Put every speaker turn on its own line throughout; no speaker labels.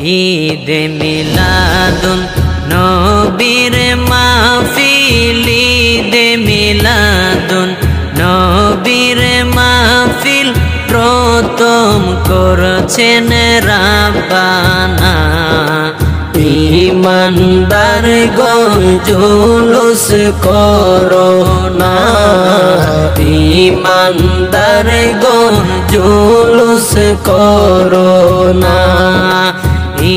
ঈদ মিলাদুন নবীর মাহফিল, ঈদ মিলাদুন নবীর মাহফিল প্রথম করছেন রাব্বানা। ঈমানদার গণ জুলুস করো না, ঈমানদার গণ জুলুস করো না।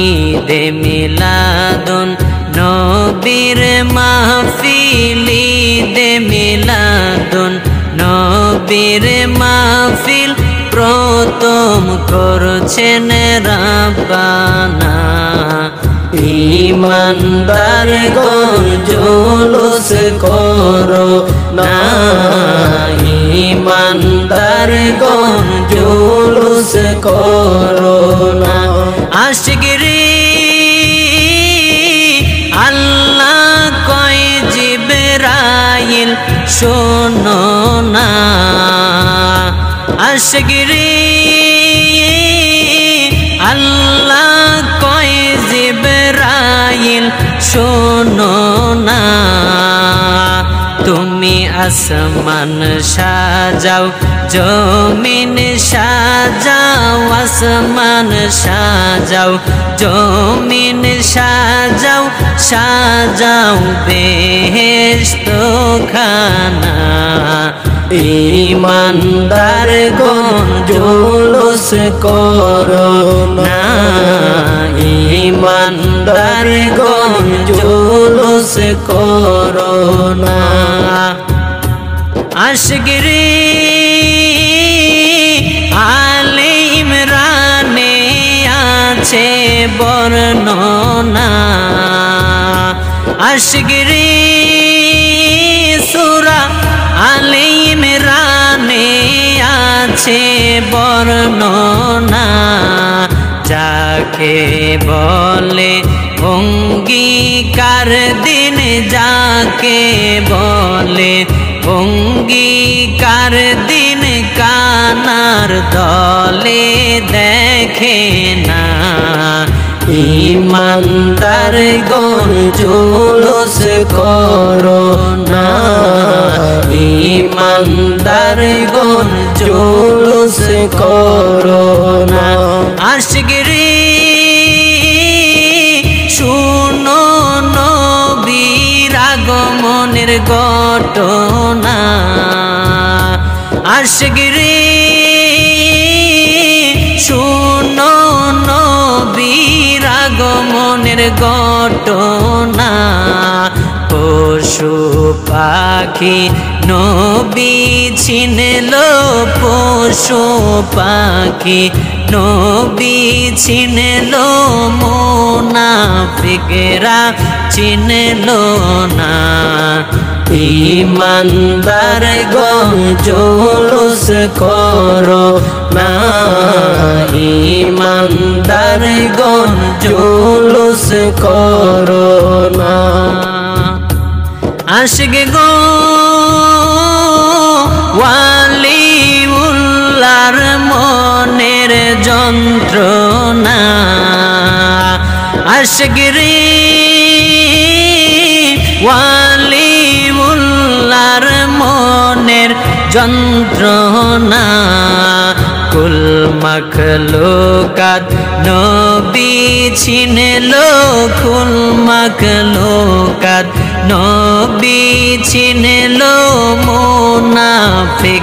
ঈদ মিলাদুন নবীর মাহফিল, ঈদ মিলাদুন নবীর মাহফিল প্রথম করছেন রাব্বানা। ঈমানদার গণ জুলুস করো না, ঈমানদার গণ জুলুস করো না। আশিকরি আল্লাহ কয় জিবরাইল শোনো না, আশিকরি আল্লাহ কয় জিবরাইল শোনো না। তুমি আসমান সাজাও জমিন সাজাও, আসমান সাজাও জমিন সাজাও, সাজাও বেহেশত খানা। ঈমানদার গণ জুলুস করো না, ঈমানদার গণ জুলুস করো না। আশিকরি আলে ইমরানে আছে বর্ণনা, আশিকরি সূরা আলে ইমরানে আছে বর্ণনা। যাকে বলে অঙ্গীকার দিন, যাকে বলে অঙ্গীকার দিন, কানার দলে দেখে না। ঈমানদার গণ জুলুস করো না, ঈমানদার গণ জুলুস করো না। আশিকরি শুনো নবীর আগমনের ঘটনা, আশিকরি শুনো নবীর আগমনের ঘটনা। পশু পাখি নবী চিনলো, পশু পাখি নবী চিনলো, মুনাফিকরা চিনলো না। ঈমানদার গণ জুলুস করো না, ঈমানদার গণ জুলুস করো না। আশিক গো ওয়ালিউল্লাহর মনের যন্ত্রণা, আশিকরি ওয়ালিউল্লাহর মনের যন্ত্রণা। কুল মখলুকাত নবী চিনলো, কুল মখলুকাত নবী চিনলো, মুনাফিকরা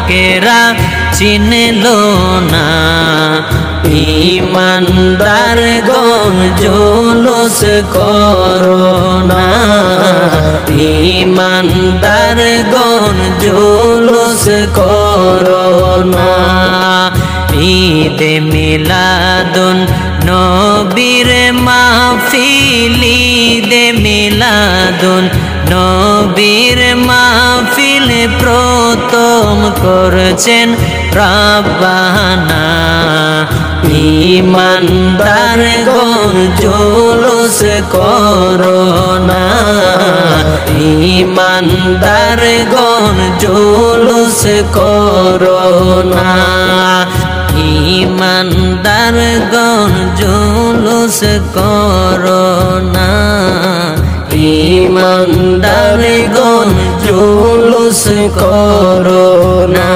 চিনলো না। ঈমানদার গণ জুলুস করো না, ঈমানদার গণ জুলুস করো না। ঈদ মিলাদুন নবীর মাহফিল, ঈদ মিলাদুন নবীর মাহফিল প্রথম করছেন রাব্বানা। ঈমানদার গণ জুলুস করো না, ঈমানদার গণ জুলুস করো না। ইমানদার গণ জুলুস করো না, ইমানদার গণ জুলুস করো না,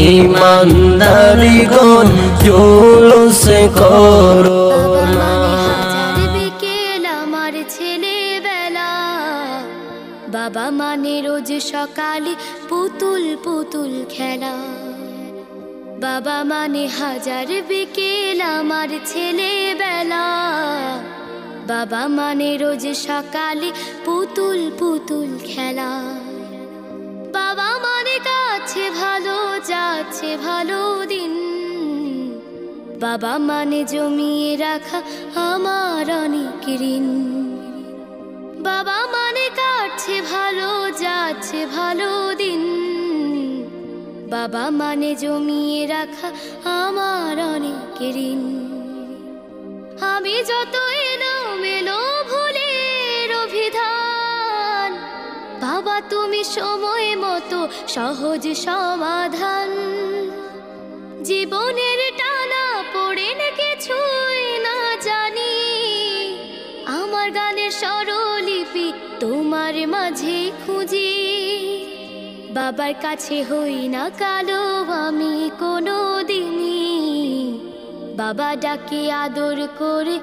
ইমানদার গণ জুলুস করো না।
বাবা মানে রোজ সকালে পুতুল পুতুল খেলা, বাবা মানে হাজার বিকেল আমার ছেলেবেলা। বাবা মানে রোজ সকালে পুতুল পুতুল খেলা, বাবা মানে কাছে ভালো যাচ্ছে ভালো দিন, বাবা মানে জমিয়ে রাখা আমার অনেক ঋণ। বাবা মানে কাটছে ভালো যাচ্ছে ভালো দিন, বাবা মানে জমিয়ে রাখা আমার অনেক ঋণ। আমি যত এলোমেলো ভুলের অভিধান, বাবা তুমি সময় মতো সহজ সমাধান। জীবনের টানা পড়ে না কিছুই না জানি, আমার গানের স্বরলিপি তোমার মাঝে খুঁজি। বাবার কাছে হই না কালো আমি কোনো দিনই, বাবা ডাকে আদর করে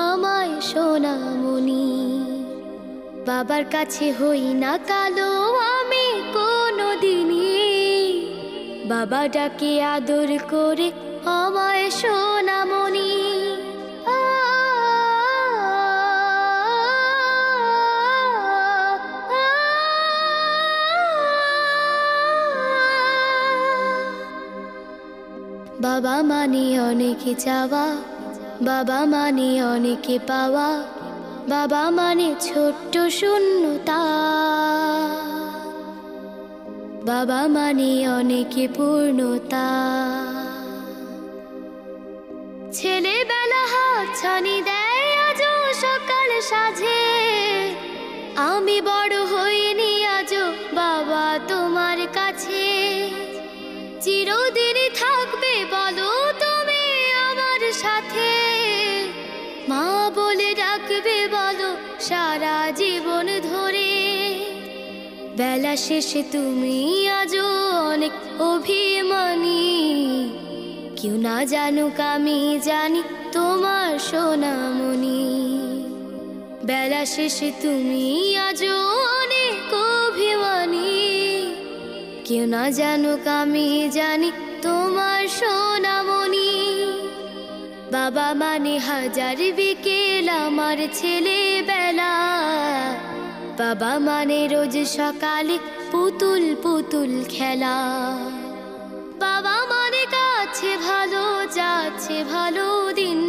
আমায় সোনামণি। বাবার কাছে হই না কালো আমি কোনো দিনই, বাবা ডাকে আদর করে আমায় সোনামণি। বাবা মানে অনেকে চাওয়া, বাবা মানে অনেকে পাওয়া, বাবা মানে ছোট্ট শূন্যতা, বাবা মানে অনেকে পূর্ণতা। ছেলেবেলা হাতছানি দেয় আজও সকাল সাজে, আমি বড় হইনি আজও বাবা তোমার কাছে। চিরদিনই থাকবে বলো তুমি আমার সাথে, মা বলে ডাকবে বলো সারা জীবন ধরে। বেলা শেষে তুমি আজও অনেক অভিমানী, কেউ না জানুক আমি জানি তোমার সোনামণি। বেলা শেষে তুমি আজও অনেক অভিমানী, কেউ না জানুক আমি জানি তোমার সোনামণি। বাবা মানে হাজার বিকেল আমার ছেলেবেলা, বাবা মানে রোজ সকালে পুতুল পুতুল খেলা, বাবা মানে কাছে ভালো যাচ্ছে ভালো দিন,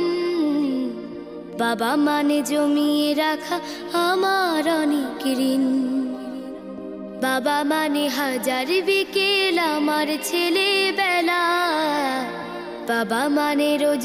বাবা মানে জমিয়ে রাখা আমার অনেক ঋণ। বাবা মানে হাজার বিকেল আমার ছেলেবেলা, বাবা মানে রোজ